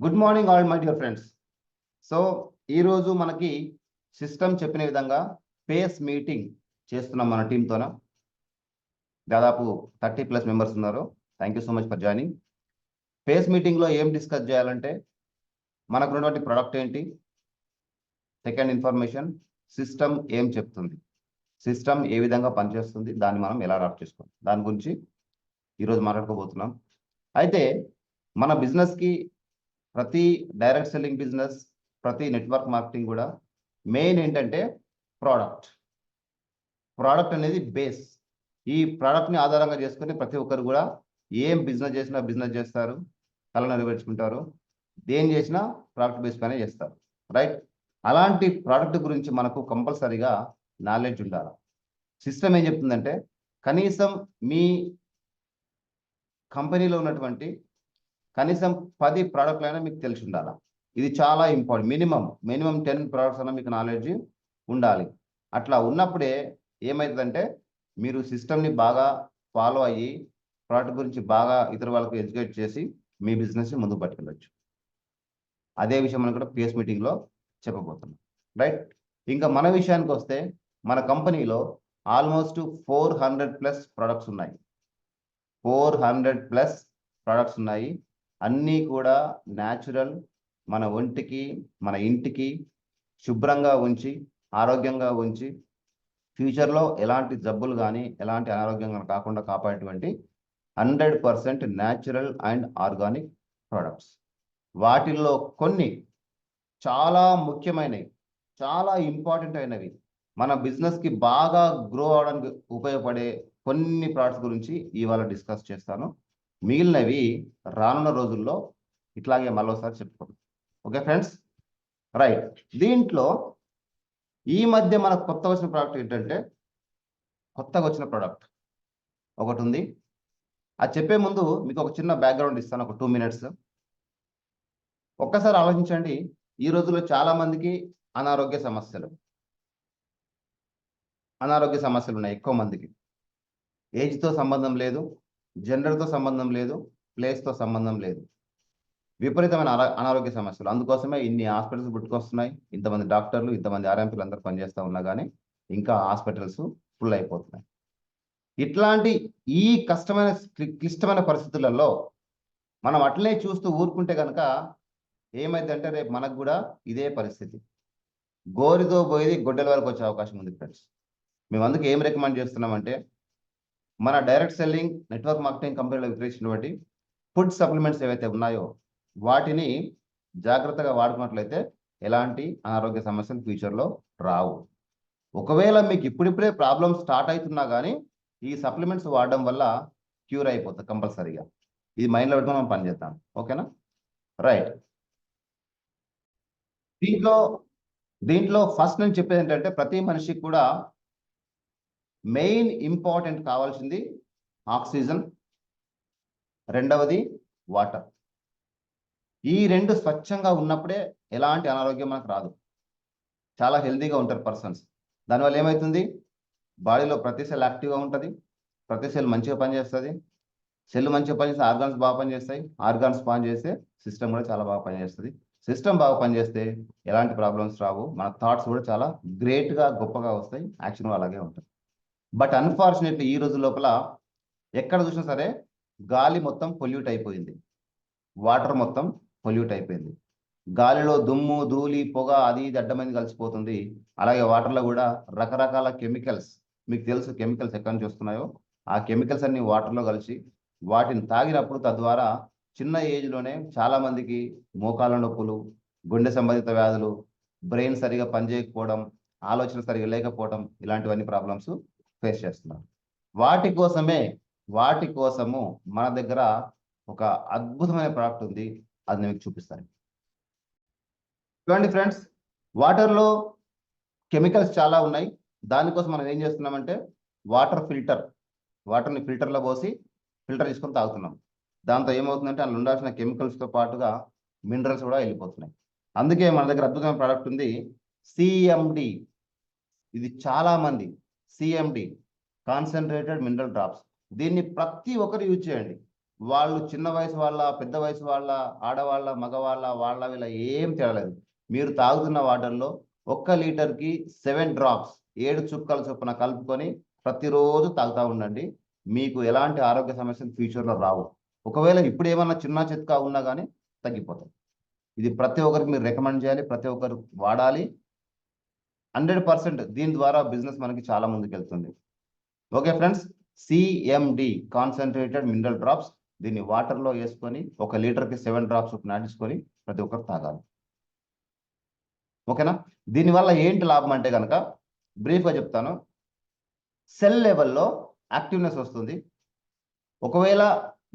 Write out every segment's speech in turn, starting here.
Good morning all my dear friends. So ఈరోజు మనకి system చెప్పిన విధంగా పేస్ మీటింగ్ చేస్తున్నాం మన టీంతోన. దాదాపు 30+ మెంబర్స్ ఉన్నారు. Thank you so much for joining. పేస్ మీటింగ్లో ఏం డిస్కస్ చేయాలంటే మనకు ఉన్నటువంటి ప్రోడక్ట్ ఏంటి, సెకండ్ ఇన్ఫర్మేషన్, సిస్టమ్ ఏం చెప్తుంది, సిస్టమ్ ఏ విధంగా పనిచేస్తుంది, దాన్ని మనం ఎలా అడాప్ట్ చేసుకోవాలి, దాని గురించి ఈరోజు మాట్లాడుకోబోతున్నాం. అయితే మన బిజినెస్కి ప్రతి డైరెక్ట్ సెల్లింగ్ బిజినెస్, ప్రతి నెట్వర్క్ మార్కెటింగ్ కూడా మెయిన్ ఏంటంటే ప్రోడక్ట్ అనేది బేస్. ఈ ప్రోడక్ట్ని ఆధారంగా చేసుకుని ప్రతి ఒక్కరు కూడా ఏం బిజినెస్ చేసినా బిజినెస్ చేస్తారు, కళ నెరవేర్చుకుంటారు, దేని చేసినా ప్రోడక్ట్ బేస్ పైన చేస్తారు, రైట్? అలాంటి ప్రోడక్ట్ గురించి మనకు కంపల్సరీగా నాలెడ్జ్ ఉండాలి. సిస్టమ్ ఏం చెప్తుందంటే కనీసం మీ కంపెనీలో ఉన్నటువంటి కనీసం 10 ప్రోడక్ట్లు అయినా మీకు తెలిసి ఉండాలి. ఇది చాలా ఇంపార్టెంట్. మినిమం 10 ప్రోడక్ట్స్ అయినా మీకు నాలెడ్జ్ ఉండాలి. అట్లా ఉన్నప్పుడే ఏమవుతుందంటే మీరు సిస్టమ్ని బాగా ఫాలో అయ్యి ప్రోడక్ట్ గురించి బాగా ఇతర వాళ్ళకు ఎడ్యుకేట్ చేసి మీ బిజినెస్ని ముందుకు పట్టుకెళ్ళచ్చు. అదే విషయం మనం కూడా పేస్ మీటింగ్లో చెప్పబోతున్నాం, రైట్? ఇంకా మన విషయానికి వస్తే మన కంపెనీలో ఆల్మోస్ట్ 400+ ప్రొడక్ట్స్ ఉన్నాయి. 400+ ప్రొడక్ట్స్ ఉన్నాయి. అన్నీ కూడా న్యాచురల్, మన ఒంటికి మన ఇంటికి శుభ్రంగా ఉంచి ఆరోగ్యంగా ఉంచి ఫ్యూచర్లో ఎలాంటి జబ్బులు కానీ ఎలాంటి అనారోగ్యం కాకుండా కాపాడేటువంటి 100% న్యాచురల్ అండ్ ఆర్గానిక్ ప్రొడక్ట్స్. వాటిల్లో కొన్ని చాలా ముఖ్యమైనవి, చాలా ఇంపార్టెంట్ అయినవి, మన బిజినెస్కి బాగా గ్రో అవడానికి ఉపయోగపడే కొన్ని ప్రొడక్ట్స్ గురించి ఇవాళ డిస్కస్ చేస్తాను. మిగిలినవి రానున్న రోజుల్లో ఇట్లాగే మరోసారి చెప్పుకుందాం. Okay friends, right? దీంట్లో ఈ మధ్య మనకు కొత్తగా వచ్చిన ప్రోడక్ట్ ఏంటంటే కొత్తగా వచ్చిన ప్రోడక్ట్ ఒకటి ఉంది. అది చెప్పే ముందు మీకు ఒక చిన్న బ్యాక్గ్రౌండ్ ఇస్తాను, ఒక 2 minutes. ఒక్కసారి ఆలోచించండి. ఈ రోజుల్లో చాలా మందికి అనారోగ్య సమస్యలు ఉన్నాయి. ఎక్కువ మందికి ఏజ్తో సంబంధం లేదు, జెండర్తో సంబంధం లేదు, ప్లేస్తో సంబంధం లేదు, విపరీతమైన అనారోగ్య సమస్యలు. అందుకోసమే ఇన్ని హాస్పిటల్స్ పుట్టుకొస్తున్నాయి. ఇంతమంది డాక్టర్లు, ఇంతమంది ఆర్ఎంపీలు అందరూ పనిచేస్తూ ఉన్నా కానీ ఇంకా హాస్పిటల్స్ ఫుల్ అయిపోతున్నాయి. ఇట్లాంటి ఈ క్లిష్టమైన పరిస్థితులలో మనం అట్లనే చూస్తూ ఊరుకుంటే కనుక ఏమైందంటే రేపు మనకు కూడా ఇదే పరిస్థితి. గోరితో పోయి గొడ్డల వరకు వచ్చే అవకాశం ఉంది ఫ్రెండ్స్. మేము అందుకు ఏం రికమెండ్ చేస్తున్నామంటే మన డైరెక్ట్ సెల్లింగ్ నెట్వర్క్ మార్కెటింగ్ కంపెనీలో విక్రయించినటువంటి ఫుడ్ సప్లిమెంట్స్ ఏవైతే ఉన్నాయో వాటిని జాగ్రత్తగా వాడుకున్నట్లయితే ఎలాంటి అనారోగ్య సమస్యలు ఫ్యూచర్లో రావు. ఒకవేళ మీకు ఇప్పుడిప్పుడే ప్రాబ్లమ్ స్టార్ట్ అవుతున్నా కానీ ఈ సప్లిమెంట్స్ వాడడం వల్ల క్యూర్ అయిపోతుంది కంపల్సరీగా. ఇది మైండ్లో పెట్టుకుని మనం పనిచేద్దాం, ఓకేనా? రైట్. దీంట్లో ఫస్ట్ నేను చెప్పేది ఏంటంటే ప్రతి మనిషికి కూడా మెయిన్ ఇంపార్టెంట్ కావాల్సింది ఆక్సిజన్, రెండవది వాటర్. ఈ రెండు స్వచ్ఛంగా ఉన్నప్పుడే ఎలాంటి అనారోగ్యం మనకు రాదు. చాలా హెల్తీగా ఉంటారు పర్సన్స్. దానివల్ల ఏమవుతుంది, బాడీలో ప్రతి సెల్ యాక్టివ్గా ఉంటుంది, ప్రతి సెల్ మంచిగా పనిచేస్తుంది. సెల్ మంచిగా పనిచేస్తే ఆర్గాన్స్ బాగా పనిచేస్తాయి, ఆర్గాన్స్ పనిచేస్తే సిస్టమ్ కూడా చాలా బాగా పనిచేస్తుంది. సిస్టమ్ బాగా పనిచేస్తే ఎలాంటి ప్రాబ్లమ్స్ రావు, మన థాట్స్ కూడా చాలా గ్రేట్గా గొప్పగా వస్తాయి, యాక్షన్ అలాగే ఉంటుంది. బట్ అన్ఫార్చునేట్లీ ఈ రోజు లోపల ఎక్కడ చూసినా సరే గాలి మొత్తం పొల్యూట్ అయిపోయింది, వాటర్ మొత్తం పొల్యూట్ అయిపోయింది. గాలిలో దుమ్ము, ధూళి, పొగ అది ఇది అడ్డమైంది కలిసిపోతుంది. అలాగే వాటర్లో కూడా రకరకాల కెమికల్స్, మీకు తెలుసు కెమికల్స్ ఎక్కడి నుంచి వస్తున్నాయో, ఆ కెమికల్స్ అన్ని వాటర్లో కలిసి వాటిని తాగినప్పుడు తద్వారా చిన్న ఏజ్లోనే చాలామందికి మోకాళ్ళ నొప్పులు, గుండె సంబంధిత వ్యాధులు, బ్రెయిన్ సరిగా పనిచేయకపోవడం, ఆలోచన సరిగా లేకపోవడం, ఇలాంటివన్నీ ప్రాబ్లమ్స్ ఫేస్ చేస్తున్నారు. వాటి కోసము మన దగ్గర ఒక అద్భుతమైన ప్రోడక్ట్ ఉంది, అది నేను మీకు చూపిస్తాను. చూడండి ఫ్రెండ్స్, వాటర్లో కెమికల్స్ చాలా ఉన్నాయి. దానికోసం మనం ఏం చేస్తున్నామంటే వాటర్ని ఫిల్టర్లో పోసి ఫిల్టర్ చేసుకొని తాగుతున్నాం. దాంతో ఏమవుతుందంటే అందులో ఉండాల్సిన కెమికల్స్తో పాటుగా మినరల్స్ కూడా వెళ్ళిపోతున్నాయి. అందుకే మన దగ్గర అద్భుతమైన ప్రోడక్ట్ ఉంది, సిఎండి. ఇది చాలా మంది సిఎండి, కాన్సన్ట్రేటెడ్ మినరల్ డ్రాప్స్. దీన్ని ప్రతి ఒక్కరు యూజ్ చేయండి. వాళ్ళు చిన్న వయసు వాళ్ళ, పెద్ద వయసు వాళ్ళ, ఆడవాళ్ళ, మగవాళ్ళ, వాళ్ళ వీళ్ళ ఏం తేడలేదు. మీరు తాగుతున్న వాటర్లో 1 లీటర్కి 7 డ్రాప్స్ 7 చుక్కల చొప్పున కలుపుకొని ప్రతిరోజు తాగుతూ ఉండండి. మీకు ఎలాంటి ఆరోగ్య సమస్యలు ఫ్యూచర్లో రావు. ఒకవేళ ఇప్పుడు ఏమన్నా చిన్న చిత్కా ఉన్నా కానీ తగ్గిపోతాయి. ఇది ప్రతి ఒక్కరికి మీరు రికమెండ్ చేయాలి, ప్రతి ఒక్కరు వాడాలి. 100% దీని ద్వారా బిజినెస్ మనకి చాలా ముందుకు వెళ్తుంది. Okay friends, CMD concentrated mineral drops, దీన్ని వాటర్లో వేసుకొని 1 లీటర్కి 7 డ్రాప్స్ నాటించుకొని ప్రతి ఒక్కరు తాగాలి. ఓకేనా? దీనివల్ల ఏంటి లాభం అంటే కనుక బ్రీఫ్గా చెప్తాను. సెల్ లెవెల్లో యాక్టివ్నెస్ వస్తుంది. ఒకవేళ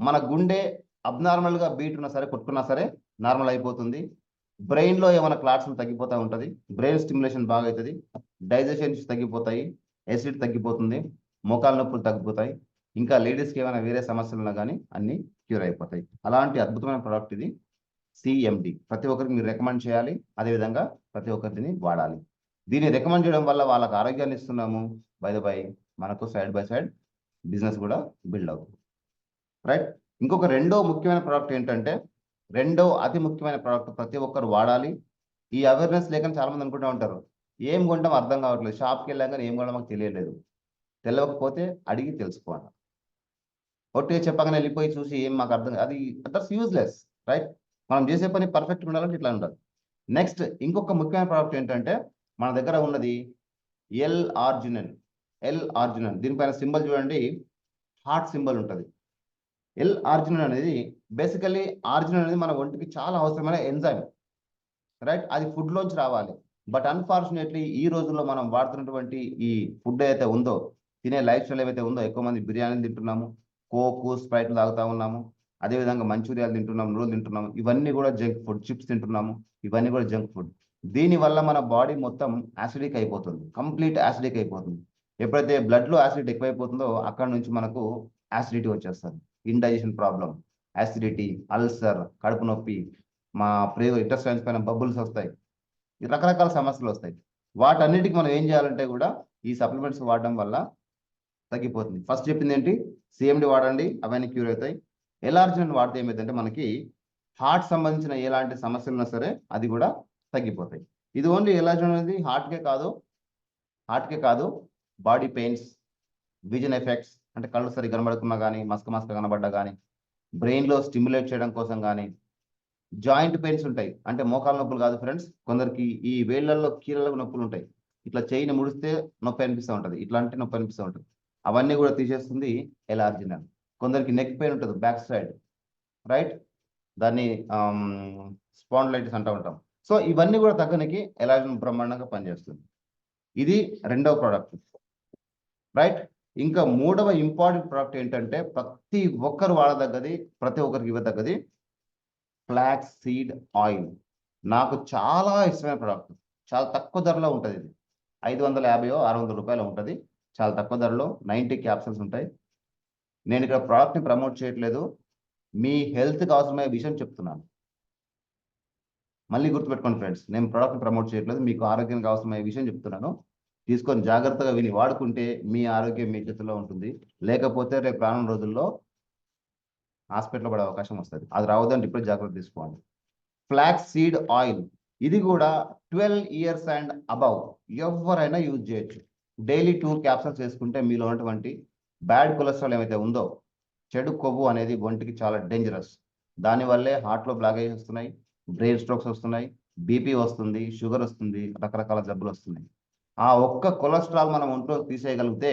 మన గుండె అబ్నార్మల్గా బీట్ ఉన్నా సరే, కొట్టుకున్నా సరే నార్మల్ అయిపోతుంది. బ్రెయిన్లో ఏమైనా క్లాట్స్ తగ్గిపోతూ ఉంటుంది, బ్రెయిన్ స్టిమ్యులేషన్ బాగా అవుతుంది, డైజెషన్స్ తగ్గిపోతాయి, యాసిడ్ తగ్గిపోతుంది, మోకాల నొప్పులు తగ్గిపోతాయి, ఇంకా లేడీస్కి ఏమైనా వేరే సమస్యలు ఉన్నా కానీ అన్నీ క్యూర్ అయిపోతాయి. అలాంటి అద్భుతమైన ప్రోడక్ట్ ఇది సిఎండి. ప్రతి ఒక్కరికి మీరు రికమెండ్ చేయాలి, అదేవిధంగా ప్రతి ఒక్కరిని వాడాలి. దీన్ని రికమెండ్ చేయడం వల్ల వాళ్ళకి ఆరోగ్యాన్ని ఇస్తున్నాము, బై ద బై మనకు సైడ్ బై సైడ్ బిజినెస్ కూడా బిల్డ్ అవుతుంది. రైట్? ఇంకొక రెండో ముఖ్యమైన ప్రోడక్ట్ ఏంటంటే, రెండో అతి ముఖ్యమైన ప్రోడక్ట్ ప్రతి ఒక్కరు వాడాలి. ఈ అవేర్నెస్ లేక చాలా మంది అనుకుంటూ ఉంటారు, ఏం కొంటాం అర్థం కావట్లేదు, షాప్కి వెళ్ళాం కానీ ఏం కొంటాం మాకు తెలియలేదు. తెలియకపోతే అడిగి తెలుసుకోవాలి. ఒట్టిగా చెప్పగానే వెళ్ళిపోయి చూసి ఏం మాకు అర్థం, అది దట్స్ యూజ్లెస్. రైట్? మనం చేసే పని పర్ఫెక్ట్గా ఉండాలంటే ఇట్లా ఉండాలి. నెక్స్ట్ ఇంకొక ముఖ్యమైన ప్రోడక్ట్ ఏంటంటే, మన దగ్గర ఉన్నది ఎల్-ఆర్జినిన్. ఎల్-ఆర్జినిన్, దీనిపైన సింబల్ చూడండి, హార్ట్ సింబల్ ఉంటుంది. ఎల్-ఆర్జినిన్ అనేది బేసికల్లీ, ఆర్జినిన్ అనేది మన ఒంటికి చాలా అవసరమైన ఎంజైమ్. రైట్? అది ఫుడ్లోంచి రావాలి. బట్ అన్ఫార్చునేట్లీ ఈ రోజుల్లో మనం వాడుతున్నటువంటి ఈ ఫుడ్ అయితే ఉందో, తినే లైఫ్ స్టైల్ ఏవైతే ఉందో, ఎక్కువ మంది బిర్యానీలు తింటున్నాము, కోకు, స్ప్రైట్లు తాగుతూ ఉన్నాము, అదేవిధంగా మంచూరియాలు తింటున్నాము, నూనెలు తింటున్నాము, ఇవన్నీ కూడా జంక్ ఫుడ్. చిప్స్ తింటున్నాము, ఇవన్నీ కూడా జంక్ ఫుడ్. దీనివల్ల మన బాడీ మొత్తం యాసిడిక్ అయిపోతుంది, కంప్లీట్ యాసిడిక్ అయిపోతుంది. ఎప్పుడైతే బ్లడ్లో యాసిడ్ ఎక్కువైపోతుందో అక్కడ నుంచి మనకు యాసిడిటీ వచ్చేస్తుంది, ఇండైజెషన్ ప్రాబ్లం, యాసిడిటీ, అల్సర్, కడుపు నొప్పి, మా ఇంటెస్టైన్స్ పైన బబుల్స్ వస్తాయి, రకరకాల సమస్యలు వస్తాయి. వాటన్నిటికి మనం ఏం చేయాలంటే కూడా ఈ సప్లిమెంట్స్ వాడడం వల్ల తగ్గిపోతుంది. ఫస్ట్ చెప్పింది ఏంటి, సిఎండి వాడండి, అవన్నీ క్యూర్ అవుతాయి. ఎల్-ఆర్జినిన్ వాడితే ఏమైందంటే మనకి హార్ట్ సంబంధించిన ఎలాంటి సమస్యలు ఉన్నా సరే అది కూడా తగ్గిపోతాయి. ఇది ఓన్లీ ఎల్-ఆర్జినిన్ అనేది హార్ట్కే కాదు, బాడీ పెయిన్స్, విజన్ ఎఫెక్ట్స్ అంటే కళ్ళు సరిగ్గా కనబడుకున్నా కానీ, మస్క కనబడ్డా కానీ, బ్రెయిన్లో స్టిమ్యులేట్ చేయడం కోసం కానీ, జాయింట్ పెయిన్స్ ఉంటాయి, అంటే మోకాల నొప్పులు కాదు ఫ్రెండ్స్, కొందరికి ఈ వేళ్లలో కీళ్ళలో నొప్పులు ఉంటాయి, ఇట్లా చేయిని ముడిస్తే నొప్పి అనిపిస్తూ ఉంటుంది, ఇట్లాంటి నొప్పి అనిపిస్తూ ఉంటుంది, అవన్నీ కూడా తీసేస్తుంది ఎల్-ఆర్జినిన్. కొందరికి నెక్ పెయిన్ ఉంటుంది, బ్యాక్ సైడ్, రైట్? దాన్ని స్పాండిలైటిస్ అంటూ ఉంటాం. సో ఇవన్నీ కూడా తగ్గనికి ఎల్-ఆర్జినిన్ బ్రహ్మాండంగా పనిచేస్తుంది. ఇది రెండవ ప్రోడక్ట్. రైట్? ఇంకా మూడవ ఇంపార్టెంట్ ప్రోడక్ట్ ఏంటంటే, ప్రతి ఒక్కరు వాడదగ్గది, ప్రతి ఒక్కరికి ఇవ్వదగ్గది ఫ్లాక్స్ సీడ్ ఆయిల్. నాకు చాలా ఇష్టమైన ప్రోడక్ట్. చాలా తక్కువ ధరలో ఉంటుంది. ఇది 550-600 రూపాయలు ఉంటుంది. చాలా తక్కువ ధరలో 90 క్యాప్సూల్స్ ఉంటాయి. నేను ఇక్కడ ప్రోడక్ట్ని ప్రమోట్ చేయట్లేదు, మీ హెల్త్కి అవసరమయ్యే విషయం చెప్తున్నాను. మళ్ళీ గుర్తుపెట్టుకోండి ఫ్రెండ్స్, నేను ప్రోడక్ట్ని ప్రమోట్ చేయట్లేదు, మీకు ఆరోగ్యానికి అవసరమయ్యే విషయం చెప్తున్నాను. తీసుకొని జాగ్రత్తగా విని వాడుకుంటే మీ ఆరోగ్యం మీ చేతుల్లో ఉంటుంది. లేకపోతే రేపు రానున్న రోజుల్లో హాస్పిటల్లో పడే అవకాశం వస్తుంది. అది రావద్దంటే ఇప్పుడు జాగ్రత్త తీసుకోండి. ఫ్లాక్స్ సీడ్ ఆయిల్, ఇది కూడా 12 ఇయర్స్ అండ్ అబవ్ ఎవరైనా యూజ్ చేయొచ్చు. డైలీ 2 క్యాప్సూల్స్ వేసుకుంటే మీలో ఉన్నటువంటి బ్యాడ్ కొలెస్ట్రాల్ ఏమైతే ఉందో, చెడు కొవ్వు అనేది ఒంటికి చాలా డేంజరస్. దానివల్లే హార్ట్లో బ్లాకేజ్ వస్తున్నాయి, బ్రెయిన్ స్ట్రోక్స్ వస్తున్నాయి, బీపీ వస్తుంది, షుగర్ వస్తుంది, రకరకాల జబ్బులు వస్తున్నాయి. ఆ ఒక్క కొలెస్ట్రాల్ మనం ఒంట్లో తీసేయగలిగితే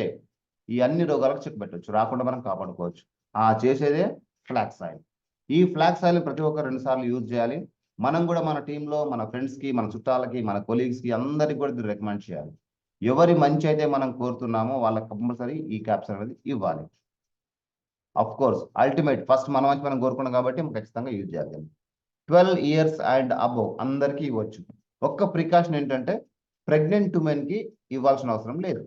ఈ అన్ని రోగాలకు చెక్ పెట్టవచ్చు, రాకుండా మనం కాపాడుకోవచ్చు. ఆ చేసేదే ఫ్లాక్స్ ఆయిల్. ఈ ఫ్లాక్స్ ఆయిల్ ప్రతి ఒక్క 2 సార్లు యూజ్ చేయాలి. మనం కూడా మన టీంలో, మన ఫ్రెండ్స్కి, మన చుట్టాలకి, మన కొలీగ్స్కి అందరికి కూడా దీన్ని రికమెండ్ చేయాలి. ఎవరి మంచి అయితే మనం కోరుతున్నామో వాళ్ళకి కంపల్సరీ ఈ క్యాప్సూల్ అనేది ఇవ్వాలి. అఫ్ కోర్స్ అల్టిమేట్ ఫస్ట్ మన మంచి మనం కోరుకున్నాం కాబట్టి ఖచ్చితంగా యూజ్ చేయాలి. 12 ఇయర్స్ అండ్ అబోవ్ అందరికీ ఇవ్వచ్చు. ఒక్క ప్రికాషన్ ఏంటంటే, ప్రెగ్నెంట్ ఉమెన్కి ఇవ్వాల్సిన అవసరం లేదు.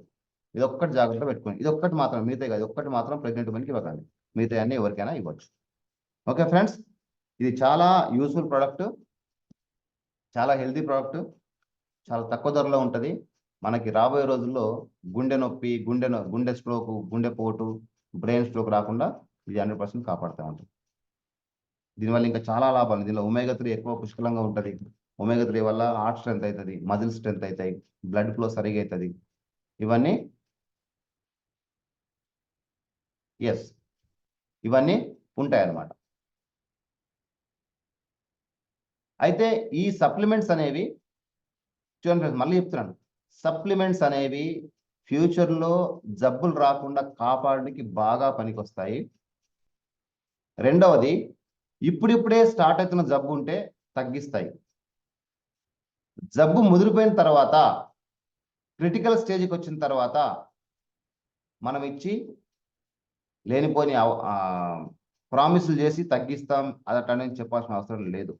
ఇది ఒక్కటి జాగ్రత్త పెట్టుకోండి. ఇది ఒక్కటి మాత్రం, మిగతా కాదు, ఒక్కటి మాత్రం ప్రెగ్నెంట్ ఉమెన్కి ఇవ్వకండి, మిగతా అన్నీ ఎవరికైనా ఇవ్వచ్చు. ఓకే ఫ్రెండ్స్, ఇది చాలా యూస్ఫుల్ ప్రోడక్ట్, చాలా హెల్తీ ప్రోడక్ట్, చాలా తక్కువ ధరలో ఉంటుంది. మనకి రాబోయే రోజుల్లో గుండె నొప్పి, గుండె స్ట్రోక్, గుండెపోటు, బ్రెయిన్ స్ట్రోక్ రాకుండా ఇది 100% కాపాడుతూ ఉంటుంది. దీనివల్ల ఇంకా చాలా లాభాలు. దీనిలో ఒమేగా-3 ఎక్కువ పుష్కలంగా ఉంటుంది. ఒమేగా-3 వల్ల హార్ట్ స్ట్రెంత్ అవుతుంది, మజిల్ స్ట్రెంత్ అవుతాయి, బ్లడ్ ఫ్లో సరిగా అవుతుంది. ఇవన్నీ ఇవన్నీ ఉంటాయి అన్నమాట. అయితే ఈ సప్లిమెంట్స్ అనేవి చూడండి ఫ్రెండ్స్, మళ్ళీ చెప్తున్నాను, సప్లిమెంట్స్ అనేవి ఫ్యూచర్లో జబ్బులు రాకుండా కాపాడడానికి బాగా పనికొస్తాయి. రెండవది, ఇప్పుడిప్పుడే స్టార్ట్ అవుతున్న జబ్బు ఉంటే తగ్గిస్తాయి. జబ్బు ముదిరిపోయిన తర్వాత, క్రిటికల్ స్టేజ్కి వచ్చిన తర్వాత మనం ఇచ్చి లేనిపోని ప్రామిసులు చేసి తగ్గిస్తాం అదటని చెప్పాల్సిన అవసరం లేదు.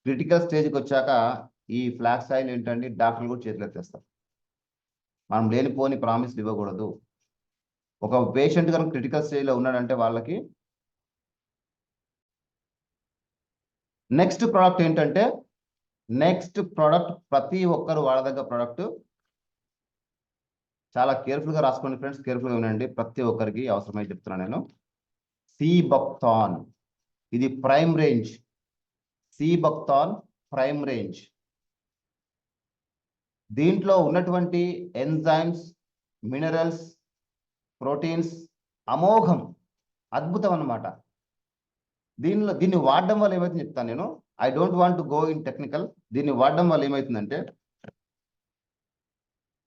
క్రిటికల్ స్టేజ్కి వచ్చాక ఈ ఫ్లాక్స్ ఆయిల్ ఏంటంటే డాక్టర్లు కూడా చేతులు ఎత్తేస్తారు. మనం లేనిపోని ప్రామిసులు ఇవ్వకూడదు. ఒక పేషెంట్ కనుక క్రిటికల్ స్టేజ్లో ఉన్నాడంటే వాళ్ళకి నెక్స్ట్ ప్రోడక్ట్ ఏంటంటే, ప్రతి ఒక్కరు వాడదగ్గ ప్రోడక్ట్, చాలా కేర్ఫుల్గా రాసుకోండి ఫ్రెండ్స్, కేర్ఫుల్గా వినండి, ప్రతి ఒక్కరికి అవసరమై చెప్తున్నాను నేను. సీబక్తాన్, ఇది prime range. Sea buckthorn prime range. దీంట్లో ఉన్నటువంటి ఎంజైమ్స్, మినరల్స్, ప్రోటీన్స్ అమోఘం, అద్భుతం అన్నమాట. దీన్ని వాడడం వల్ల ఏమైతుందో చెప్తాను నేను. I don't want to go in technical. దీన్ని వాడడం వల్ల ఏమవుతుందంటే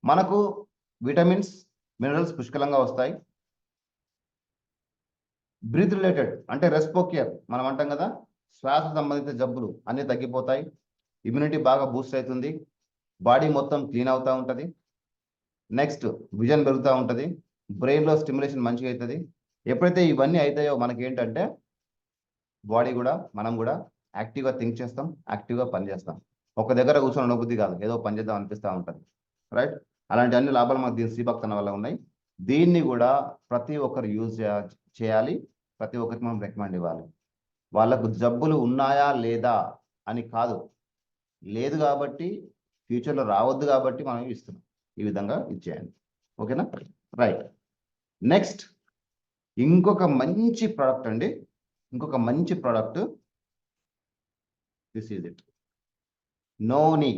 మనకు విటమిన్స్, మినరల్స్ పుష్కలంగా వస్తాయి. బ్రీత్ రిలేటెడ్ అంటే రెస్పిరేటరీ మనం అంటాం కదా, శ్వాస సంబంధిత జబ్బులు అన్నీ తగ్గిపోతాయి. ఇమ్యూనిటీ బాగా బూస్ట్ అవుతుంది. బాడీ మొత్తం క్లీన్ అవుతూ ఉంటుంది. నెక్స్ట్ విజన్ పెరుగుతూ ఉంటుంది. బ్రెయిన్లో స్టిమ్యులేషన్ మంచిగా అవుతుంది. ఎప్పుడైతే ఇవన్నీ అవుతాయో మనకి ఏంటంటే బాడీ కూడా, మనం కూడా యాక్టివ్గా థింక్ చేస్తాం, యాక్టివ్గా పనిచేస్తాం. ఒక దగ్గర కూర్చొని అనుభూతి కాదు, ఏదో పని చేద్దాం అనిపిస్తూ ఉంటుంది, రైట్? అలాంటి అన్ని లాభాలు మనకు దీని సీబక్తాన్ వల్ల ఉన్నాయి. దీన్ని కూడా ప్రతి ఒక్కరు యూజ్ చేయాలి. ప్రతి ఒక్కరికి మనం రికమెండ్ ఇవ్వాలి. వాళ్ళకు జబ్బులు ఉన్నాయా లేదా అని కాదు, లేదు కాబట్టి ఫ్యూచర్లో రావద్దు కాబట్టి మనం ఇస్తున్నాం. ఈ విధంగా ఇచ్చేయండి, ఓకేనా? రైట్. నెక్స్ట్ ఇంకొక మంచి ప్రోడక్ట్ అండి, ఇంకొక మంచి product. This is it. Noni.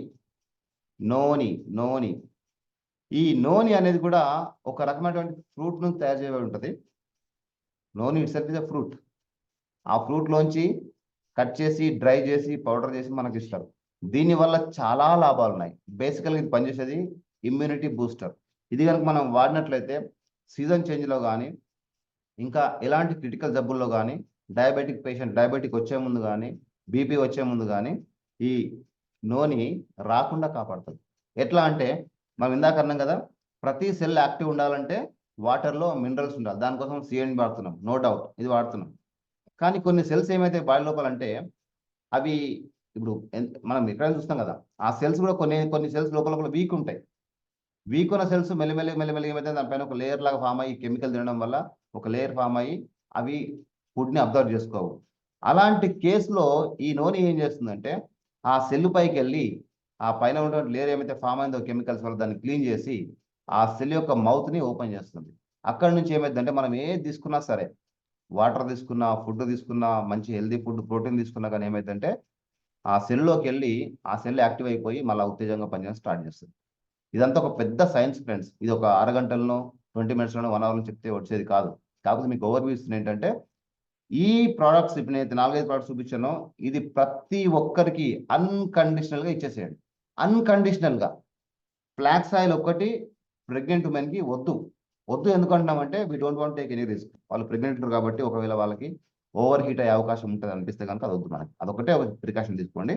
ఈ నోని అనేది కూడా ఒక రకమైనటువంటి ఫ్రూట్ నుంచి తయారు చేయబడి ఉంటుంది. నోని ఇట్స్ ఇస్ ఎ ఫ్రూట్. ఆ ఫ్రూట్ లోంచి కట్ చేసి, డ్రై చేసి, పౌడర్ చేసి మనకి ఇస్తారు. దీనివల్ల చాలా లాభాలు ఉన్నాయి. బేసికల్గా ఇది పనిచేసేది ఇమ్యూనిటీ బూస్టర్. ఇది కనుక మనం వాడినట్లయితే సీజన్ చేంజ్లో కానీ, ఇంకా ఎలాంటి క్రిటికల్ జబ్బుల్లో కానీ, డయాబెటిక్ వచ్చే ముందు కానీ, బీపీ వచ్చే ముందు కానీ ఈ నోని రాకుండా కాపాడుతుంది. ఎట్లా అంటే మనం ఇందాక అన్నాం కదా, ప్రతి సెల్ యాక్టివ్ ఉండాలంటే వాటర్లో మినరల్స్ ఉండాలి. దానికోసం సిఎన్ వాడుతున్నాం, నో డౌట్, ఇది వాడుతున్నాం. కానీ కొన్ని సెల్స్ ఏమైతే బాడీ లోపల అంటే అవి ఇప్పుడు మనం ఎక్కడ చూస్తాం కదా, ఆ సెల్స్ కూడా కొన్ని సెల్స్ లోపల వీక్ ఉంటాయి. వీక్ ఉన్న సెల్స్ మెల్లిమెల్లి ఏమైతే దానిపైన ఒక లేయర్ లాగా ఫామ్ అయ్యి, కెమికల్ తినడం వల్ల ఒక లేయర్ ఫామ్ అయ్యి అవి ఫుడ్ని అబ్జర్వ్ చేసుకోవు. అలాంటి కేసులో ఈ నోని ఏం చేస్తుందంటే ఆ సెల్ పైకి వెళ్ళి ఆ పైన ఉన్నటువంటి లేయర్ ఏమైతే ఫామ్ అయిందో కెమికల్స్ వల్ల దాన్ని క్లీన్ చేసి ఆ సెల్ యొక్క మౌత్ని ఓపెన్ చేస్తుంది. అక్కడ నుంచి ఏమైందంటే మనం ఏది తీసుకున్నా సరే, వాటర్ తీసుకున్నా, ఫుడ్ తీసుకున్నా, మంచి హెల్దీ ఫుడ్, ప్రోటీన్ తీసుకున్నా కానీ ఏమైందంటే ఆ సెల్లోకి వెళ్ళి ఆ సెల్ యాక్టివ్ అయిపోయి మళ్ళీ ఉత్తేజంగా పనిచేయడం స్టార్ట్ చేస్తుంది. ఇదంతా ఒక పెద్ద సైన్స్ ఫ్రెండ్స్. ఇది ఒక అరగంటలో, 20 మినిట్స్లోనో, 1 అవర్లో చెప్తే వచ్చేది కాదు. కాకపోతే మీకు ఓవర్వ్యూ ఇస్తుంది ఏంటంటే ఈ ప్రోడక్ట్స్ ఇప్పుడు నేను 4-5 ప్రోడక్ట్స్ చూపించానో ఇది ప్రతి ఒక్కరికి అన్కండిషనల్గా ఇచ్చేసేయండి. అన్కండిషనల్గా. ఫ్లాక్స్ ఆయిల్ ఒక్కటి ప్రెగ్నెంట్ ఉమెన్కి వద్దు. ఎందుకు అంటున్నామంటే we don't want take any risk. వాళ్ళు ప్రెగ్నెంట్ కాబట్టి ఒకవేళ వాళ్ళకి ఓవర్ హీట్ అయ్యే అవకాశం ఉంటుంది అనిపిస్తే కనుక అది వద్దు మనకి. అదొకటే ఒక ప్రికాషన్ తీసుకోండి.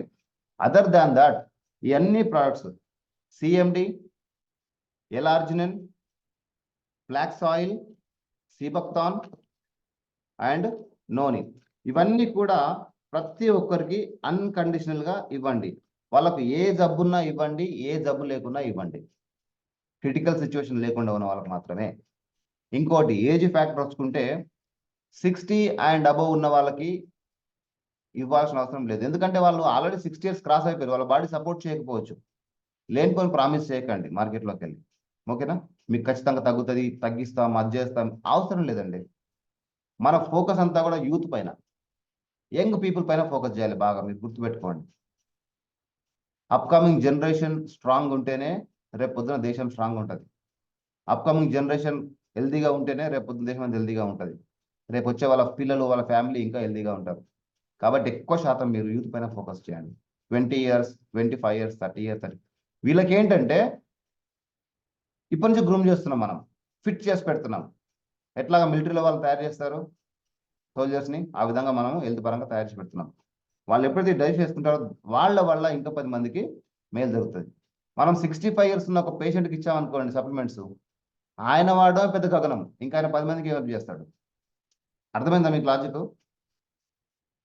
అదర్ దాన్ దాట్ ఈ అన్ని products CMD, L arginine, flax oil, sea buckthorn and noni, ఇవన్నీ కూడా ప్రతి ఒక్కరికి అన్కండిషనల్గా ఇవ్వండి. వాళ్ళకు ఏ జబ్బున్నా ఇవ్వండి, ఏ జబ్బు లేకున్నా ఇవ్వండి. క్రిటికల్ సిచ్యువేషన్ లేకుండా ఉన్న వాళ్ళకి మాత్రమే. ఇంకోటి ఏజ్ ఫ్యాక్టర్ వచ్చుకుంటే 60 అండ్ అబవ్ ఉన్న వాళ్ళకి ఇవ్వాల్సిన అవసరం లేదు. ఎందుకంటే వాళ్ళు ఆల్రెడీ 60 years క్రాస్ అయిపోయారు. వాళ్ళ బాడీ సపోర్ట్ చేయకపోవచ్చు. లేనిపోని ప్రామిస్ చేయకండి మార్కెట్లోకి వెళ్ళి, ఓకేనా? మీకు ఖచ్చితంగా తగ్గుతుంది, తగ్గిస్తాం, అది చేస్తాం, అవసరం లేదండి. మన ఫోకస్ అంతా కూడా యూత్ పైన, యంగ్ పీపుల్ పైన ఫోకస్ చేయాలి. బాగా మీరు గుర్తుపెట్టుకోండి. అప్కమింగ్ జనరేషన్ స్ట్రాంగ్ ఉంటేనే రేపు పొద్దున దేశం స్ట్రాంగ్ ఉంటుంది. అప్కమింగ్ జనరేషన్ హెల్దీగా ఉంటేనే రేపు పొద్దున దేశం అంతా హెల్దీగా ఉంటుంది. రేపు వచ్చే వాళ్ళ పిల్లలు, వాళ్ళ ఫ్యామిలీ ఇంకా హెల్దీగా ఉంటారు. కాబట్టి ఎక్కువ శాతం మీరు యూత్ పైన ఫోకస్ చేయండి. 20 years, 25 years, 30 years, 30. వీళ్ళకి ఏంటంటే ఇప్పటి నుంచి గ్రూమ్ చేస్తున్నాం, మనం ఫిట్ చేసి పెడుతున్నాం. ఎట్లాగా మిలిటరీలో వాళ్ళు తయారు చేస్తారు సోల్జర్స్ని, ఆ విధంగా మనం హెల్త్ పరంగా తయారు చేసి పెడుతున్నాం. వాళ్ళు ఎప్పుడైతే డైజెస్ట్ చేసుకుంటారో వాళ్ళ వల్ల ఇంకా 10 మందికి మేలు జరుగుతుంది. మనం 65 years ఉన్న ఒక పేషెంట్కి ఇచ్చామనుకోండి సప్లిమెంట్స్, ఆయన వాడడం పెద్ద గగనం, ఇంకా ఆయన 10 మందికి హెల్ప్ చేస్తాడు. అర్థమైందా మీకు లాజిక్?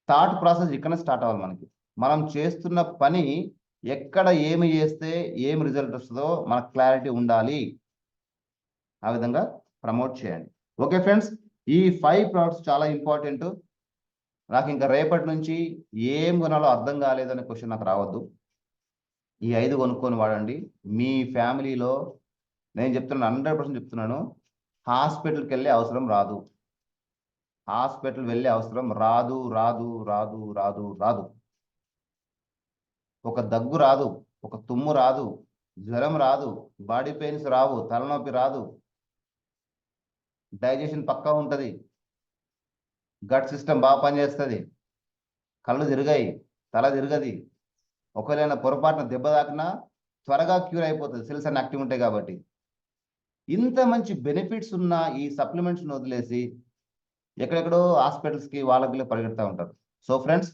థాట్ ప్రాసెస్ ఇక్కడ స్టార్ట్ అవ్వాలి. మనం చేస్తున్న పని ఎక్కడ ఏమి చేస్తే ఏం రిజల్ట్ వస్తుందో మనకు క్లారిటీ ఉండాలి. ఆ విధంగా ప్రమోట్ చేయండి. ఓకే ఫ్రెండ్స్, ఈ 5 ప్రోడక్ట్స్ చాలా ఇంపార్టెంట్. నాకు ఇంకా రేపటి నుంచి ఏం కొనాలో అర్థం కాలేదనే క్వశ్చన్ నాకు రావద్దు. ఈ 5 కొనుక్కొని వాడండి. మీ ఫ్యామిలీలో నేను చెప్తున్నాను, 100% చెప్తున్నాను, హాస్పిటల్కి వెళ్ళే అవసరం రాదు. హాస్పిటల్ వెళ్ళే అవసరం రాదు రాదు రాదు రాదు రాదు. ఒక దగ్గు రాదు, ఒక తుమ్ము రాదు, జ్వరం రాదు, బాడీ పెయిన్స్ రావు, తలనొప్పి రాదు, డైజెషన్ పక్కా ఉంటుంది, గట్ సిస్టమ్ బాగా పనిచేస్తుంది, కళ్ళు తిరిగాయి, తల తిరగది, ఒకవేళ పొరపాటున దెబ్బ తాకినా త్వరగా క్యూర్ అయిపోతుంది, సెల్స్ అన్ని యాక్టివ్ ఉంటాయి. కాబట్టి ఇంత మంచి బెనిఫిట్స్ ఉన్న ఈ సప్లిమెంట్స్ని వదిలేసి ఎక్కడెక్కడో హాస్పిటల్స్కి వాళ్ళకి పరిగెడతా ఉంటారు. సో ఫ్రెండ్స్,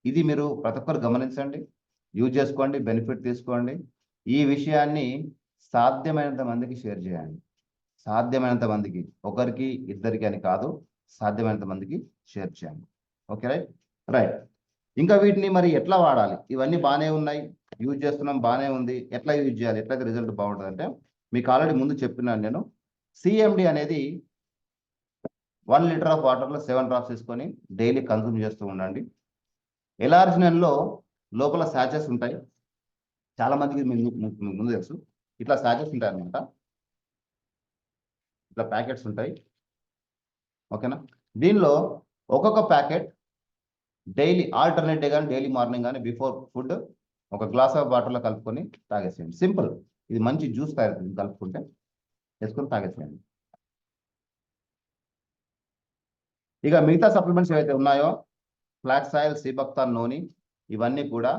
ఇది మీరు ప్రతి ఒక్కరు గమనించండి, యూజ్ చేసుకోండి, బెనిఫిట్ తీసుకోండి. ఈ విషయాన్ని సాధ్యమైనంత మందికి షేర్ చేయండి. సాధ్యమైనంత మందికి, ఒకరికి ఇద్దరికి అని కాదు, సాధ్యమైనంత మందికి షేర్ చేయండి. Okay, right right. ఇంకా వీటిని మరి ఎట్లా వాడాలి? ఇవన్నీ బాగానే ఉన్నాయి, యూజ్ చేస్తున్నాం, బాగానే ఉంది. ఎట్లా యూజ్ చేయాలి, ఎట్లయితే రిజల్ట్ బాగుంటుంది అంటే మీకు ఆల్రెడీ ముందు చెప్పినాను నేను. సిఎండి అనేది 1 liter ఆఫ్ వాటర్లో 7 drops తీసుకొని డైలీ కన్సూమ్ చేస్తూ ఉండండి. ఎలార్జినల్లో లోపల శాచెస్ ఉంటాయి, చాలా మందికి ముందు తెలుసు. ఇట్లా శాచెస్ ఉంటాయి అనమాట, ఇట్లా ప్యాకెట్స్ ఉంటాయి. ఓకేనా? దీనిలో ఒక్కొక్క ప్యాకెట్ డైలీ ఆల్టర్నేట్ డే కానీ డైలీ మార్నింగ్ కానీ బిఫోర్ ఫుడ్ ఒక గ్లాస్ ఆఫ్ వాటర్లో కలుపుకొని తాగేసేయండి. సింపుల్, ఇది మంచి జ్యూస్ తయారవుతుంది కలుపుకుంటే, వేసుకొని తాగేసేయండి. ఇక మిగతా సప్లిమెంట్స్ ఏవైతే ఉన్నాయో, ఫ్లాక్స్ ఆయిల్, సీబక్తాన్ నూనె, ఇవన్నీ కూడా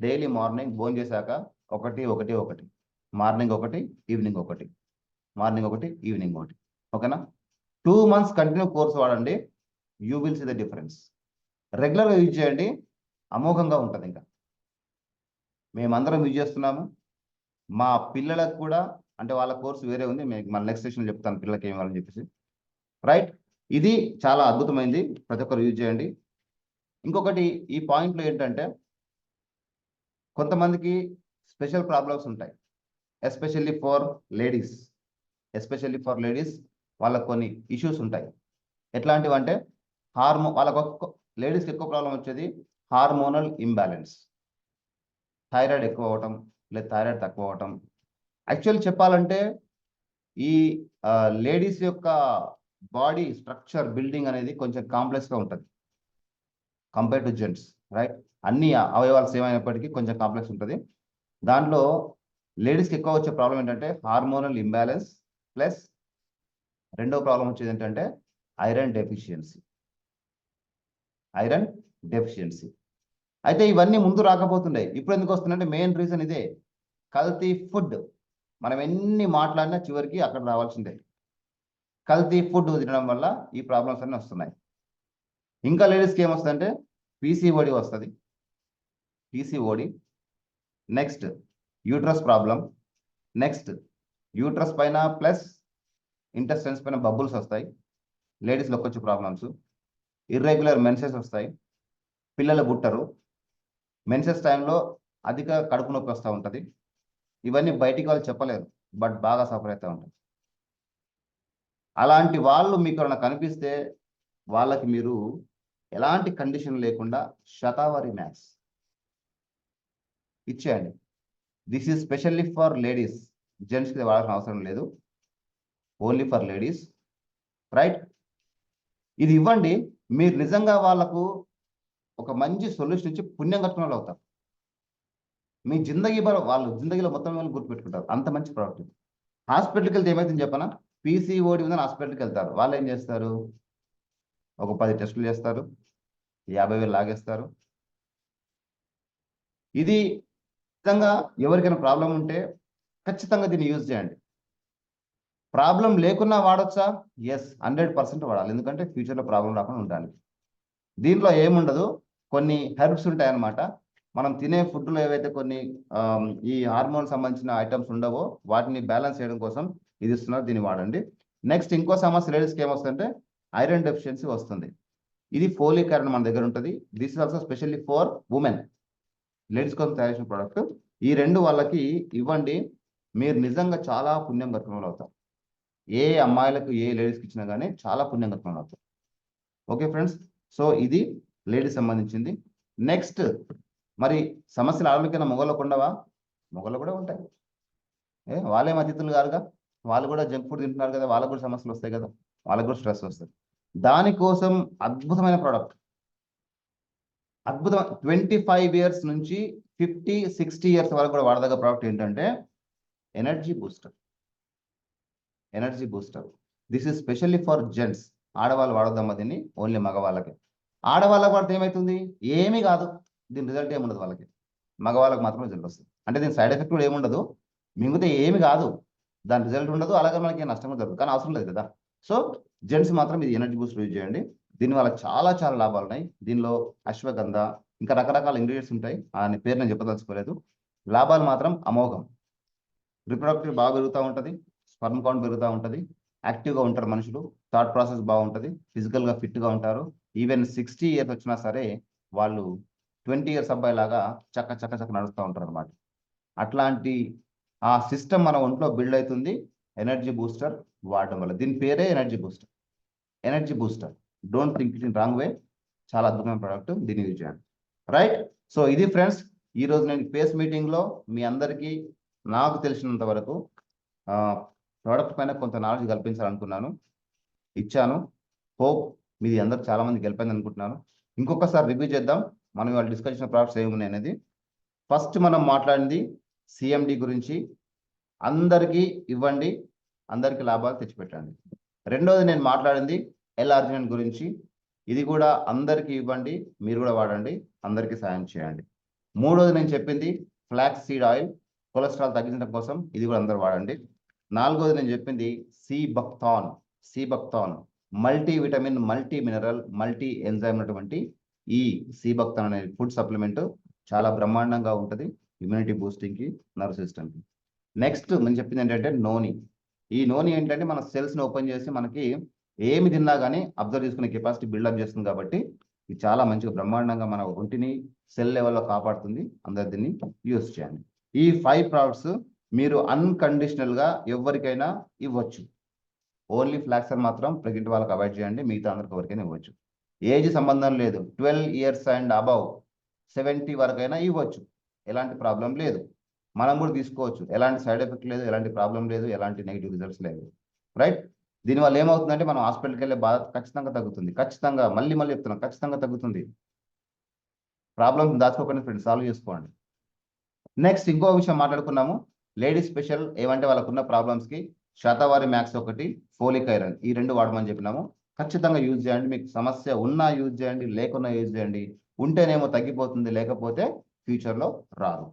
డైలీ మార్నింగ్ భోజనం చేశాక ఒకటి ఒకటి ఒకటి, మార్నింగ్ ఒకటి, ఈవినింగ్ ఒకటి, మార్నింగ్ ఒకటి, ఈవినింగ్ ఒకటి. ఓకేనా? 2 months కంటిన్యూ కోర్స్ వాడండి, you will see the difference. రెగ్యులర్గా యూజ్ చేయండి, అమోఘంగా ఉంటుంది. ఇంకా మేమందరం యూజ్ చేస్తున్నాము, మా పిల్లలకు కూడా, అంటే వాళ్ళ కోర్సు వేరే ఉంది, మన నెక్స్ట్ సెషన్ చెప్తాను పిల్లలకి ఏం కావాలని చెప్పేసి. రైట్, ఇది చాలా అద్భుతమైంది, ప్రతి ఒక్కరు యూజ్ చేయండి. ఇంకొకటి ఈ పాయింట్లో ఏంటంటే, కొంతమందికి స్పెషల్ ప్రాబ్లమ్స్ ఉంటాయి, ఎస్పెషల్లీ ఫర్ లేడీస్. వాళ్ళకు కొన్ని ఇష్యూస్ ఉంటాయి. ఎట్లాంటివి అంటే వాళ్ళకు లేడీస్కి ఎక్కువ ప్రాబ్లం వచ్చేది హార్మోనల్ ఇంబ్యాలెన్స్. థైరాయిడ్ ఎక్కువ అవటం, లేదా థైరాయిడ్ తక్కువ అవటం. యాక్చువల్లీ చెప్పాలంటే ఈ లేడీస్ యొక్క బాడీ స్ట్రక్చర్, బిల్డింగ్ అనేది కొంచెం కాంప్లెక్స్గా ఉంటుంది కంపేర్ టు జెంట్స్. రైట్, అన్ని అవయవాలు సేమ్ అయినప్పటికీ కొంచెం కాంప్లెక్స్ ఉంటుంది. దాంట్లో లేడీస్కి ఎక్కువ వచ్చే ప్రాబ్లం ఏంటంటే హార్మోనల్ ఇంబ్యాలెన్స్, ప్లస్ రెండో ప్రాబ్లం వచ్చేది ఏంటంటే ఐరన్ డెఫిషియన్సీ. అయితే ఇవన్నీ ముందు రాకపోతుండే, ఇప్పుడు ఎందుకు వస్తుందంటే మెయిన్ రీజన్ ఇదే, కల్తీ ఫుడ్. మనం ఎన్ని మాట్లాడినా చివరికి అక్కడ రావాల్సిందే. కల్తీ ఫుడ్ తినడం వల్ల ఈ ప్రాబ్లమ్స్ అన్నీ వస్తున్నాయి. ఇంకా లేడీస్కి ఏమొస్తుందంటే పీసీఓడి వస్తుంది. Next uterus problem, next uterus పైన ప్లస్ ఇంటెస్టైన్స్ పైన బబుల్స్ వస్తాయి, లేడీస్లోకి వచ్చే ప్రాబ్లమ్స్. ఇర్రెగ్యులర్ మెన్సెస్ వస్తాయి, పిల్లలు పుట్టరు, మెన్సెస్ టైంలో అధిక కడుపు నొప్పి వస్తూ ఉంటుంది. ఇవన్నీ బయటికి వాళ్ళు చెప్పలేరు, బట్ బాగా సఫర్ అవుతూ ఉంటారు. అలాంటి వాళ్ళు మీకు ఎవరైనా కనిపిస్తే వాళ్ళకి మీరు ఎలాంటి కండిషన్ లేకుండా శతావరి మ్యాక్స్ ఇచ్చేయండి. This is specially for ladies, జెంట్స్కి వాడాల్సిన అవసరం లేదు, ఓన్లీ ఫర్ లేడీస్. రైట్, ఇది ఇవ్వండి, మీరు నిజంగా వాళ్ళకు ఒక మంచి సొల్యూషన్ ఇచ్చి పుణ్యం కట్టుకున్న వాళ్ళు అవుతారు. మీ వాళ్ళు జిందగీలో మొత్తం వాళ్ళు గుర్తుపెట్టుకుంటారు. అంత మంచి ప్రోడక్ట్. హాస్పిటల్కి వెళ్తే ఏమైతుంది చెప్పనా, పీసీఓడి ఉందని హాస్పిటల్కి వెళ్తారు. వాళ్ళు ఏం చేస్తారు, ఒక 10 టెస్టులు చేస్తారు, 50,000 లాగేస్తారు. ఇది నిజంగా ఎవరికైనా ప్రాబ్లం ఉంటే ఖచ్చితంగా దీన్ని యూజ్ చేయండి. ప్రాబ్లం లేకున్నా వాడొచ్చా? ఎస్, 100% వాడాలి. ఎందుకంటే ఫ్యూచర్లో ప్రాబ్లం రాకుండా ఉండడానికి. దీంట్లో ఏముండదు, కొన్ని హెర్బ్స్ ఉంటాయన్నమాట. మనం తినే ఫుడ్లో ఏవైతే కొన్ని ఈ హార్మోన్ సంబంధించిన ఐటమ్స్ ఉండవో వాటిని బ్యాలెన్స్ చేయడం కోసం ఇది ఇస్తున్నారు, దీన్ని వాడండి. నెక్స్ట్ ఇంకో సమస్య లేడీస్కి ఏమొస్తుందంటే ఐరన్ డెఫిషియన్సీ వస్తుంది. ఇది ఫోలిక్ ఐరన్ మన దగ్గర ఉంటుంది. This is also specially for women, ladies కోసం తయారు చేసిన ప్రోడక్ట్. ఈ రెండు వాళ్ళకి ఇవ్వండి, మీరు నిజంగా చాలా పుణ్యం కట్టుకునే అవుతారు. ఏ అమ్మాయిలకు ఏ లేడీస్కి ఇచ్చినా కానీ చాలా పుణ్యం కట్టుకునే అవుతారు. ఓకే ఫ్రెండ్స్, సో ఇది లేడీస్ సంబంధించింది. నెక్స్ట్ మరి సమస్యలు ఆరోగ్యమైన మొగళ్ళకు ఉండవా? మొగళ్ళు కూడా ఉంటాయి. వాళ్ళేం అతిథులు కాదుగా, వాళ్ళు కూడా జంక్ ఫుడ్ తింటున్నారు కదా, వాళ్ళకు కూడా సమస్యలు వస్తాయి కదా, వాళ్ళకు కూడా స్ట్రెస్ వస్తుంది. దానికోసం అద్భుతమైన ప్రోడక్ట్, అద్భుతం. 25 years నుంచి 50-60 years వరకు కూడా వాడదగ్గ ప్రోడక్ట్ ఏంటంటే energy booster. Energy booster, this is specially for gents. ఆడవాళ్ళు వాడొద్దమ్మా దీన్ని, ఓన్లీ మగవాళ్ళకి. ఆడవాళ్ళకి వాడితే ఏమవుతుంది, ఏమీ కాదు, దీని రిజల్ట్ ఏముండదు వాళ్ళకి. మగవాళ్ళకి మాత్రం రిజల్ట్ వస్తుంది. అంటే దీని సైడ్ ఎఫెక్ట్ కూడా ఏముండదు, మింగితే ఏమి కాదు, దాని రిజల్ట్ ఉండదు, అలాగే మనకి నష్టం జరుగుతుంది, కానీ అవసరం లేదు కదా. సో జెంట్స్ మాత్రం ఇది ఎనర్జీ బూస్ట్ యూజ్ చేయండి. దీనివల్ల చాలా చాలా లాభాలు ఉన్నాయి. దీనిలో అశ్వగంధ ఇంకా రకరకాల ఇంగ్రీడియంట్స్ ఉంటాయి, ఆ పేరు నేను చెప్పదలుచుకోలేదు. లాభాలు మాత్రం అమోఘం. రిప్రొడక్టివ్ బాగా పెరుగుతూ ఉంటుంది, స్పర్మ్ కౌంట్ పెరుగుతూ ఉంటుంది, యాక్టివ్గా ఉంటారు మనుషులు, థాట్ ప్రాసెస్ బాగుంటుంది, ఫిజికల్గా ఫిట్గా ఉంటారు. ఈవెన్ 60 years వచ్చినా సరే వాళ్ళు 20 years అబ్బాయి లాగా చక్క చక్క చక్క నడుస్తూ ఉంటారు అనమాట. అట్లాంటి ఆ సిస్టమ్ మన ఒంట్లో బిల్డ్ అవుతుంది ఎనర్జీ బూస్టర్ వాడడం వల్ల. దీని పేరే energy booster. Energy booster, don't think it in wrong way. చాలా అద్భుతమైన ప్రోడక్ట్, దీన్ని యూజ్ చేయండి. రైట్, సో ఇది ఫ్రెండ్స్, ఈరోజు నేను పేస్ మీటింగ్లో మీ అందరికీ నాకు తెలిసినంత వరకు ప్రోడక్ట్ పైన కొంత నాలెడ్జ్ కల్పించాలనుకున్నాను, ఇచ్చాను. హోప్ మీది అందరు చాలా మంది గెలిపోయింది అనుకుంటున్నాను. ఇంకొకసారి రివ్యూ చేద్దాం మనం వాళ్ళు డిస్కస్ చేసిన ప్రోడక్ట్స్ ఏమున్నాయి అనేది. ఫస్ట్ మనం మాట్లాడింది సిఎండి గురించి, అందరికీ ఇవ్వండి, అందరికీ లాభాలు తెచ్చిపెట్టండి. రెండోది నేను మాట్లాడింది ఎల్-ఆర్జినిన్ గురించి, ఇది కూడా అందరికీ ఇవ్వండి, మీరు కూడా వాడండి, అందరికీ సాయం చేయండి. మూడోది నేను చెప్పింది ఫ్లాక్స్ సీడ్ ఆయిల్, కొలెస్ట్రాల్ తగ్గించడం కోసం, ఇది కూడా అందరూ వాడండి. నాలుగోది నేను చెప్పింది sea buckthorn multi vitamin, multi mineral, multi enzyme ఉన్నటువంటి ఈ సీబక్థాన్ అనే ఫుడ్ సప్లిమెంట్ చాలా బ్రహ్మాండంగా ఉంటుంది ఇమ్యూనిటీ బూస్టింగ్కి, నర్వ్ సిస్టమ్కి. నెక్స్ట్ నేను చెప్పింది ఏంటంటే నోని. ఈ నోని ఏంటంటే మన సెల్స్ని ఓపెన్ చేసి మనకి ఏమి తిన్నా కానీ అబ్జర్వ్ చేసుకునే కెపాసిటీ బిల్డప్ చేస్తుంది. కాబట్టి ఇది చాలా మంచిగా బ్రహ్మాండంగా మన ఒంటిని సెల్ లెవెల్లో కాపాడుతుంది. అందరు దీన్ని యూజ్ చేయండి. ఈ 5 products మీరు అన్కండిషనల్గా ఎవరికైనా ఇవ్వచ్చు. ఓన్లీ ఫ్లాక్సర్ మాత్రం ప్రెగ్నెంట్ వాళ్ళకి అవాయిడ్ చేయండి, మిగతా అందరికి ఎవరికైనా ఇవ్వచ్చు. ఏజ్ సంబంధం లేదు, 12 years అండ్ అబవ్ 70 వరకైనా ఇవ్వచ్చు, ఎలాంటి ప్రాబ్లం లేదు. మనం కూడా తీసుకోవచ్చు, ఎలాంటి సైడ్ ఎఫెక్ట్ లేదు, ఎలాంటి ప్రాబ్లం లేదు, ఎలాంటి నెగిటివ్ రిజల్ట్స్ లేదు. రైట్, దీనివల్ల ఏమవుతుందంటే మనం హాస్పిటల్కి వెళ్ళే బాధ ఖచ్చితంగా తగ్గుతుంది. ఖచ్చితంగా, మళ్ళీ చెప్తున్నాం, ఖచ్చితంగా తగ్గుతుంది. ప్రాబ్లమ్స్ దాచుకోకుండా ఫ్రెండ్స్ సాల్వ్ చేసుకోండి. నెక్స్ట్ ఇంకో విషయం మాట్లాడుకున్నాము, లేడీస్ స్పెషల్ ఏమంటే వాళ్ళకున్న ప్రాబ్లమ్స్కి శాతవారి మ్యాక్స్ ఒకటి, ఫోలిక్ ఐరన్, ఈ 2 వాడమని చెప్పినాము. ఖచ్చితంగా యూజ్ చేయండి. మీకు సమస్య ఉన్నా యూజ్ చేయండి, లేకున్నా యూజ్ చేయండి. ఉంటేనేమో తగ్గిపోతుంది, లేకపోతే ఫ్యూచర్లో రాదు.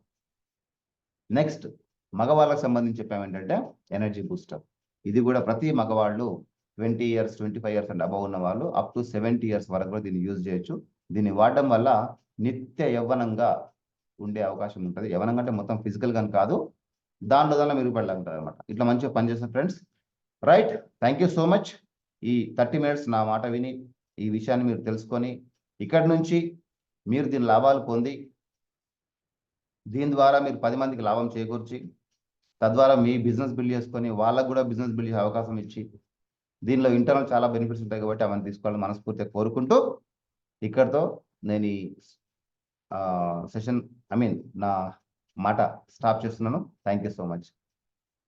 నెక్స్ట్ మగవాళ్ళకి సంబంధించి చెప్పామేంటంటే ఎనర్జీ బూస్టర్. ఇది కూడా ప్రతి మగవాళ్ళు 20 years 25 years అండ్ అబవ్ ఉన్న వాళ్ళు అప్ టు 70 years వరకు కూడా దీన్ని యూజ్ చేయొచ్చు. దీన్ని వాడడం వల్ల నిత్య యవ్వనంగా ఉండే అవకాశం ఉంటుంది. యవ్వనంగా అంటే మొత్తం ఫిజికల్గా కాదు, దానిలో మెరుగుపడలా ఉంటుంది అనమాట. ఇట్లా మంచిగా పనిచేస్తుంది friends. Right, thank you so much. ఈ 30 minutes నా మాట విని ఈ విషయాన్ని మీరు తెలుసుకొని ఇక్కడి నుంచి మీరు దీని లాభాలు పొంది దీని ద్వారా మీరు 10 మందికి లాభం చేకూర్చి తద్వారా మీ బిజినెస్ బిల్డ్ చేసుకొని వాళ్ళకు కూడా బిజినెస్ బిల్డ్ చేసే అవకాశం ఇచ్చి, దీనిలో ఇంటర్నల్ చాలా బెనిఫిట్స్ ఉంటాయి కాబట్టి అవన్నీ తీసుకోవాలని మనస్ఫూర్తిగా కోరుకుంటూ ఇక్కడితో నేను ఈ సెషన్ నా మాట స్టాప్ చేస్తున్నాను. Thank you so much.